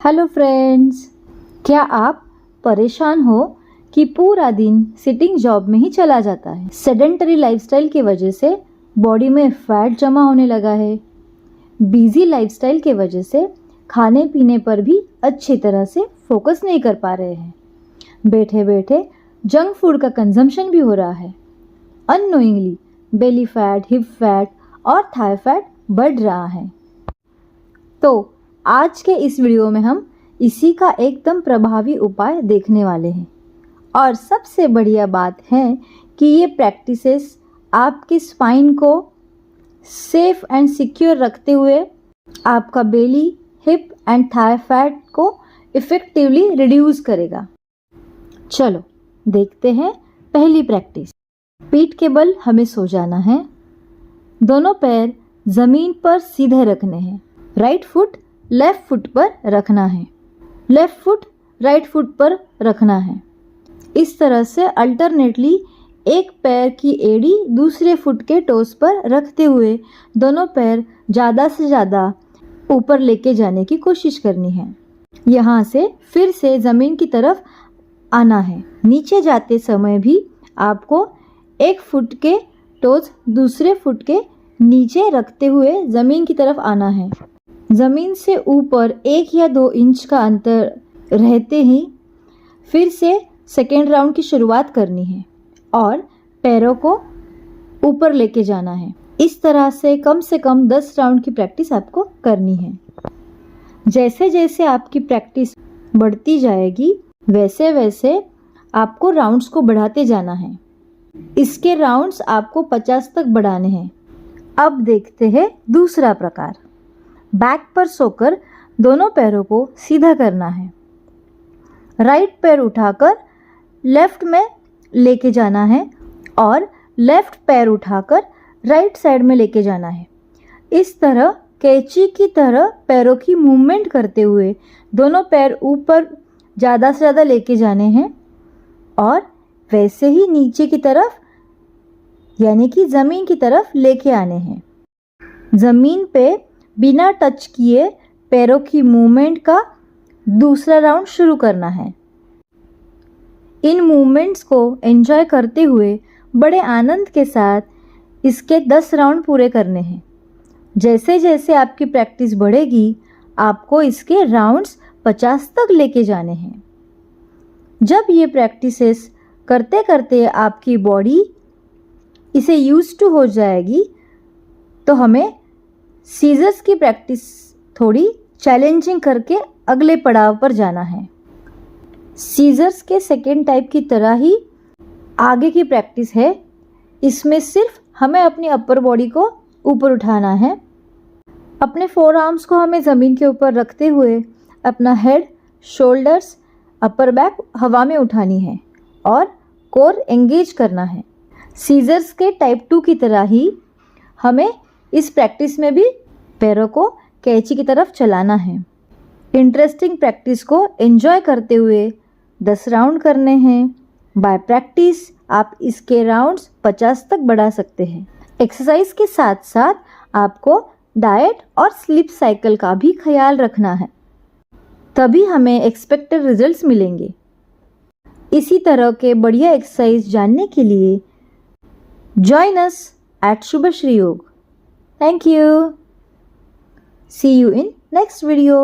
Hello friends, क्या आप परेशान हो कि पूरा दिन सिटिंग जॉब में ही चला जाता है। सेडेंटरी लाइफस्टाइल की वजह से बॉडी में फैट जमा होने लगा है। बिजी लाइफस्टाइल के वजह से खाने पीने पर भी अच्छी तरह से फोकस नहीं कर पा रहे हैं। बैठे बैठे जंक फूड का कंजम्पशन भी हो रहा है। Unknowingly belly fat, hip fat और थाई फैट बढ़ रहा है। तो आज के इस वीडियो में हम इसी का एकदम प्रभावी उपाय देखने वाले हैं। और सबसे बढ़िया बात है कि ये प्रैक्टिसेस आपके स्पाइन को सेफ एंड सिक्योर रखते हुए आपका बेली, हिप एंड थाई फैट को इफेक्टिवली रिड्यूस करेगा। चलो देखते हैं पहली प्रैक्टिस। पीठ के बल हमें सो जाना है। दोनों पैर जमीन पर सीधे रखने हैं। राइट फुट लेफ्ट फुट पर रखना है, लेफ्ट फुट राइट फुट पर रखना है। इस तरह से अल्टरनेटली एक पैर की एड़ी दूसरे फुट के टोस पर रखते हुए दोनों पैर ज़्यादा से ज़्यादा ऊपर लेके जाने की कोशिश करनी है। यहाँ से फिर से ज़मीन की तरफ आना है। नीचे जाते समय भी आपको एक फुट के टोस दूसरे फुट के नीचे रखते हुए ज़मीन की तरफ आना है। ज़मीन से ऊपर 1 या 2 इंच का अंतर रहते ही फिर से सेकेंड राउंड की शुरुआत करनी है और पैरों को ऊपर लेके जाना है। इस तरह से कम 10 राउंड की प्रैक्टिस आपको करनी है। जैसे जैसे आपकी प्रैक्टिस बढ़ती जाएगी वैसे वैसे आपको राउंड्स को बढ़ाते जाना है। इसके राउंड्स आपको 50 तक बढ़ाने हैं। अब देखते हैं दूसरा प्रकार। बैक पर सोकर दोनों पैरों को सीधा करना है। राइट पैर उठाकर लेफ्ट में लेके जाना है और लेफ्ट पैर उठाकर राइट साइड में लेके जाना है। इस तरह कैंची की तरह पैरों की मूवमेंट करते हुए दोनों पैर ऊपर ज़्यादा से ज़्यादा लेके जाने हैं और वैसे ही नीचे की तरफ यानी कि ज़मीन की तरफ लेके आने हैं। ज़मीन पे बिना टच किए पैरों की मूवमेंट का दूसरा राउंड शुरू करना है। इन मूवमेंट्स को एंजॉय करते हुए बड़े आनंद के साथ इसके 10 राउंड पूरे करने हैं। जैसे जैसे आपकी प्रैक्टिस बढ़ेगी आपको इसके राउंड्स 50 तक लेके जाने हैं। जब ये प्रैक्टिसेस करते करते आपकी बॉडी इसे यूज टू हो जाएगी तो हमें सीजर्स की प्रैक्टिस थोड़ी चैलेंजिंग करके अगले पड़ाव पर जाना है। सीजर्स के सेकेंड टाइप की तरह ही आगे की प्रैक्टिस है। इसमें सिर्फ हमें अपनी अपर बॉडी को ऊपर उठाना है। अपने 4 आर्म्स को हमें ज़मीन के ऊपर रखते हुए अपना हेड, शोल्डर्स, अपर बैक हवा में उठानी है और कोर एंगेज करना है। सीजर्स के टाइप 2 की तरह ही हमें इस प्रैक्टिस में भी पैरों को कैंची की तरफ चलाना है। इंटरेस्टिंग प्रैक्टिस को एंजॉय करते हुए 10 राउंड करने हैं। बाय प्रैक्टिस आप इसके राउंड्स 50 तक बढ़ा सकते हैं। एक्सरसाइज के साथ साथ आपको डाइट और स्लीप साइकिल का भी ख्याल रखना है, तभी हमें एक्सपेक्टेड रिजल्ट्स मिलेंगे। इसी तरह के बढ़िया एक्सरसाइज जानने के लिए जॉइन अस एट शुभश्री योग। Thank you. See you in next video.